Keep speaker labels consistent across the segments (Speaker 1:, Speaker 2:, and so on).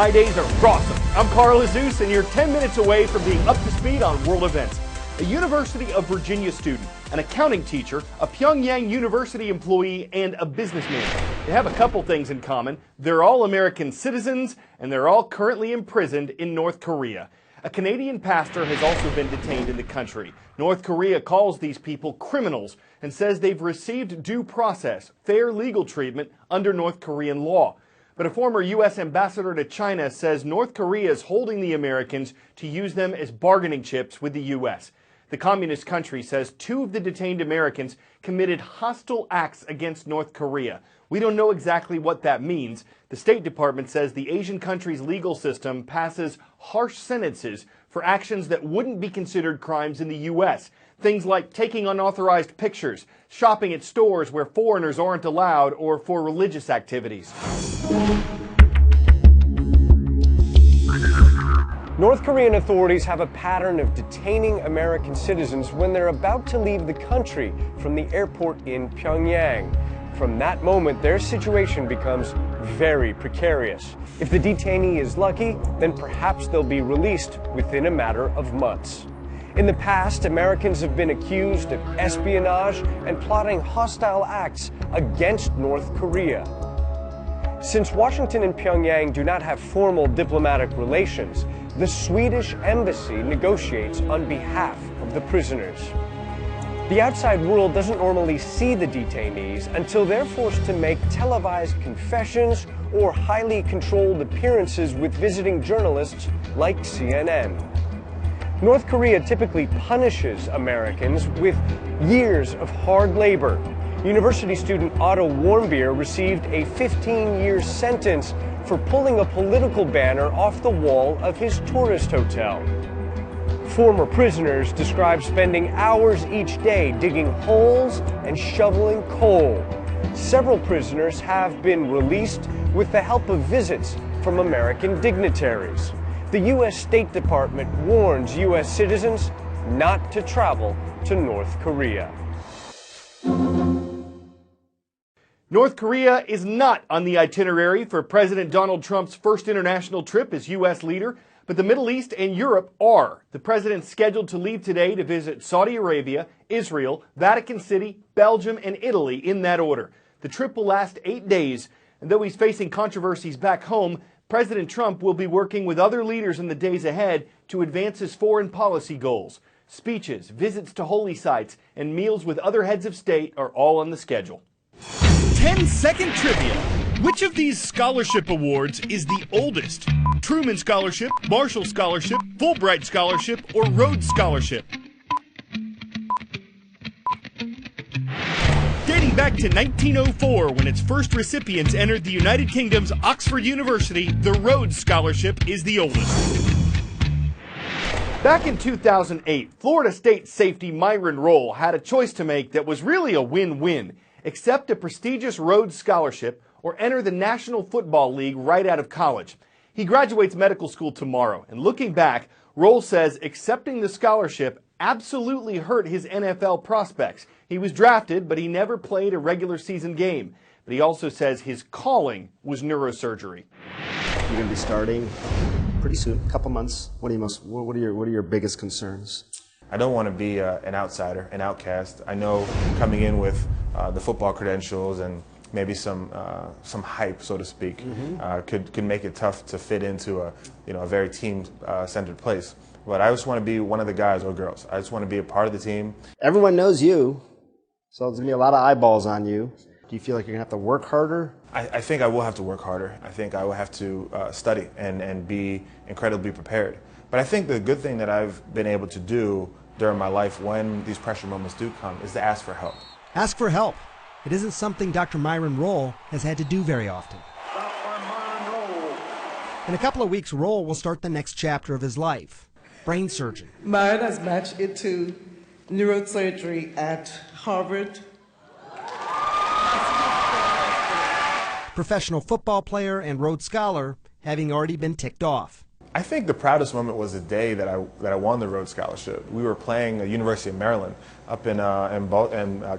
Speaker 1: I-Days are awesome. I'm Carl Azus, and you're 10 minutes away from being up to speed on world events. A University of Virginia student, an accounting teacher, a Pyongyang University employee, and a businessman. They have a couple things in common. They're all American citizens, and they're all currently imprisoned in North Korea. A Canadian pastor has also been detained in the country. North Korea calls these people criminals and says they've received due process, fair legal treatment under North Korean law. But a former U.S. ambassador to China says North Korea is holding the Americans to use them as bargaining chips with the U.S. The communist country says 2 of the detained Americans committed hostile acts against North Korea. We don't know exactly what that means. The State Department says the Asian country's legal system passes harsh sentences for actions that wouldn't be considered crimes in the U.S. Things like taking unauthorized pictures, shopping at stores where foreigners aren't allowed, or for religious activities.
Speaker 2: North Korean authorities have a pattern of detaining American citizens when they're about to leave the country from the airport in Pyongyang. From that moment, their situation becomes very precarious. If the detainee is lucky, then perhaps they'll be released within a matter of months. In the past, Americans have been accused of espionage and plotting hostile acts against North Korea. Since Washington and Pyongyang do not have formal diplomatic relations, the Swedish embassy negotiates on behalf of the prisoners. The outside world doesn't normally see the detainees until they're forced to make televised confessions or highly controlled appearances with visiting journalists like CNN. North Korea typically punishes Americans with years of hard labor. University student Otto Warmbier received a 15-year sentence for pulling a political banner off the wall of his tourist hotel. Former prisoners describe spending hours each day digging holes and shoveling coal. Several prisoners have been released with the help of visits from American dignitaries. The U.S. State Department warns U.S. citizens not to travel to North Korea.
Speaker 1: North Korea is not on the itinerary for President Donald Trump's first international trip as U.S. leader, but the Middle East and Europe are. The president's scheduled to leave today to visit Saudi Arabia, Israel, Vatican City, Belgium, and Italy in that order. The trip will last 8 days, and though he's facing controversies back home, President Trump will be working with other leaders in the days ahead to advance his foreign policy goals. Speeches, visits to holy sites, and meals with other heads of state are all on the schedule. 10-second trivia. Which of these scholarship awards is the oldest? Truman Scholarship, Marshall Scholarship, Fulbright Scholarship, or Rhodes Scholarship? Dating back to 1904, when its first recipients entered the United Kingdom's Oxford University, the Rhodes Scholarship is the oldest. Back in 2008, Florida State safety Myron Rolle had a choice to make that was really a win-win. Accept a prestigious Rhodes Scholarship or enter the National Football League right out of college. He graduates medical school tomorrow, and looking back, Rolle says accepting the scholarship absolutely hurt his NFL prospects. He was drafted, but he never played a regular season game. But he also says his calling was neurosurgery.
Speaker 3: You're going to be starting pretty soon, a couple months. What are your biggest concerns?
Speaker 4: I don't want to be an outsider, an outcast. I know coming in with the football credentials and maybe some hype, so to speak, could make it tough to fit into a very team-centered place. But I just want to be one of the guys or girls. I just want to be a part of the team.
Speaker 3: Everyone knows you, so there's going to be a lot of eyeballs on you. Do you feel like you're going to have to work harder?
Speaker 4: I think I will have to work harder. I think I will have to study and be incredibly prepared. But I think the good thing that I've been able to do during my life when these pressure moments do come is to ask for help.
Speaker 5: Ask for help. It isn't something Dr. Myron Rolle has had to do very often. In a couple of weeks, Rolle will start the next chapter of his life. Brain surgeon.
Speaker 6: Mine has matched it to neurosurgery at Harvard.
Speaker 5: Professional football player and Rhodes Scholar, having already been ticked off.
Speaker 4: I think the proudest moment was the day that I won the Rhodes Scholarship. We were playing at University of Maryland up in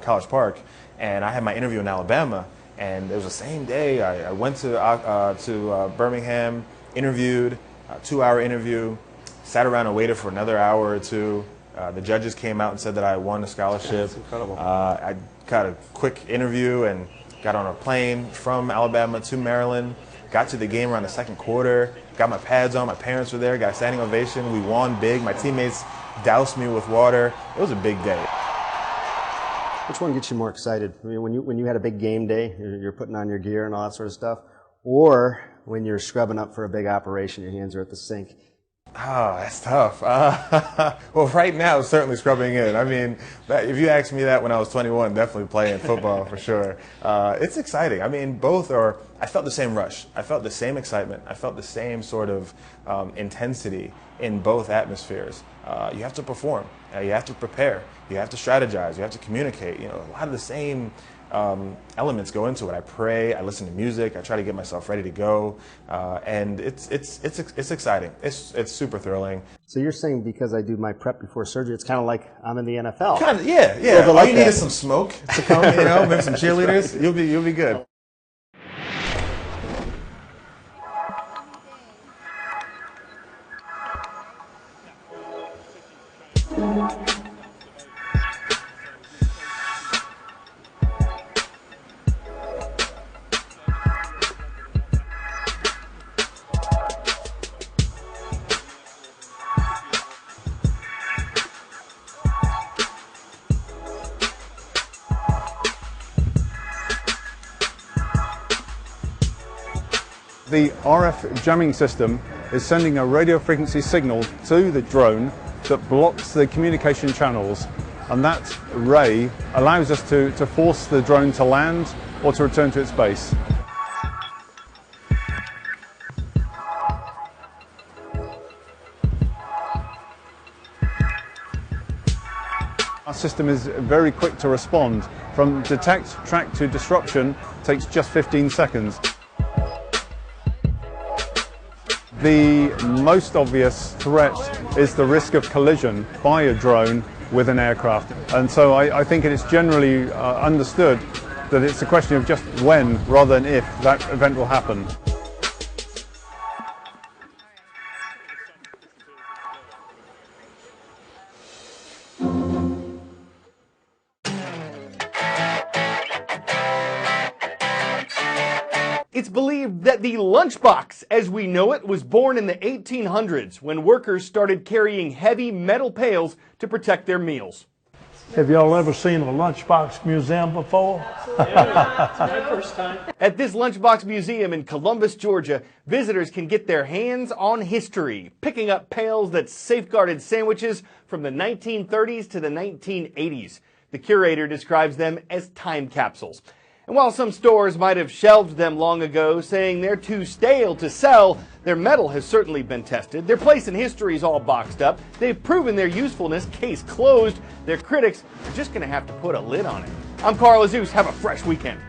Speaker 4: College Park, and I had my interview in Alabama, and it was the same day. I went to Birmingham, interviewed, 2-hour interview, sat around and waited for another hour or two. The judges came out and said that I won a scholarship.
Speaker 3: That's incredible.
Speaker 4: I got a quick interview and got on a plane from Alabama to Maryland. Got to the game around the second quarter. Got my pads on. My parents were there. Got a standing ovation. We won big. My teammates doused me with water. It was a big day.
Speaker 3: Which one gets you more excited? I mean, when you had a big game day, you're putting on your gear and all that sort of stuff, or when you're scrubbing up for a big operation, your hands are at the sink?
Speaker 4: Oh, that's tough. Well, right now, certainly scrubbing in. I mean, if you asked me that when I was 21, definitely playing football for sure. It's exciting. I mean, both are, I felt the same rush. I felt the same excitement. I felt the same sort of intensity in both atmospheres. You have to perform. You have to prepare. You have to strategize. You have to communicate. You know, a lot of the same elements go into it. I pray, I listen to music, I try to get myself ready to go, and it's exciting. It's super thrilling.
Speaker 3: So you're saying because I do my prep before surgery, it's kind of like I'm in the NFL.
Speaker 4: Kind of, yeah.
Speaker 3: Well,
Speaker 4: All
Speaker 3: like
Speaker 4: you need
Speaker 3: that.
Speaker 4: is some smoke to come, you know, maybe some cheerleaders. You'll be good.
Speaker 7: The RF jamming system is sending a radio frequency signal to the drone that blocks the communication channels, and that ray allows us to force the drone to land or to return to its base. Our system is very quick to respond. From detect, track to disruption takes just 15 seconds. The most obvious threat is the risk of collision by a drone with an aircraft. And so I think it is generally understood that it's a question of just when rather than if that event will happen.
Speaker 1: It's believed that the lunchbox, as we know it, was born in the 1800s when workers started carrying heavy metal pails to protect their meals.
Speaker 8: Have y'all ever seen a lunchbox museum before?
Speaker 1: At this lunchbox museum in Columbus, Georgia, visitors can get their hands on history, picking up pails that safeguarded sandwiches from the 1930s to the 1980s. The curator describes them as time capsules. And while some stores might have shelved them long ago, saying they're too stale to sell, their metal has certainly been tested. Their place in history is all boxed up. They've proven their usefulness, case closed. Their critics are just going to have to put a lid on it. I'm Carl Azuz. Have a fresh weekend.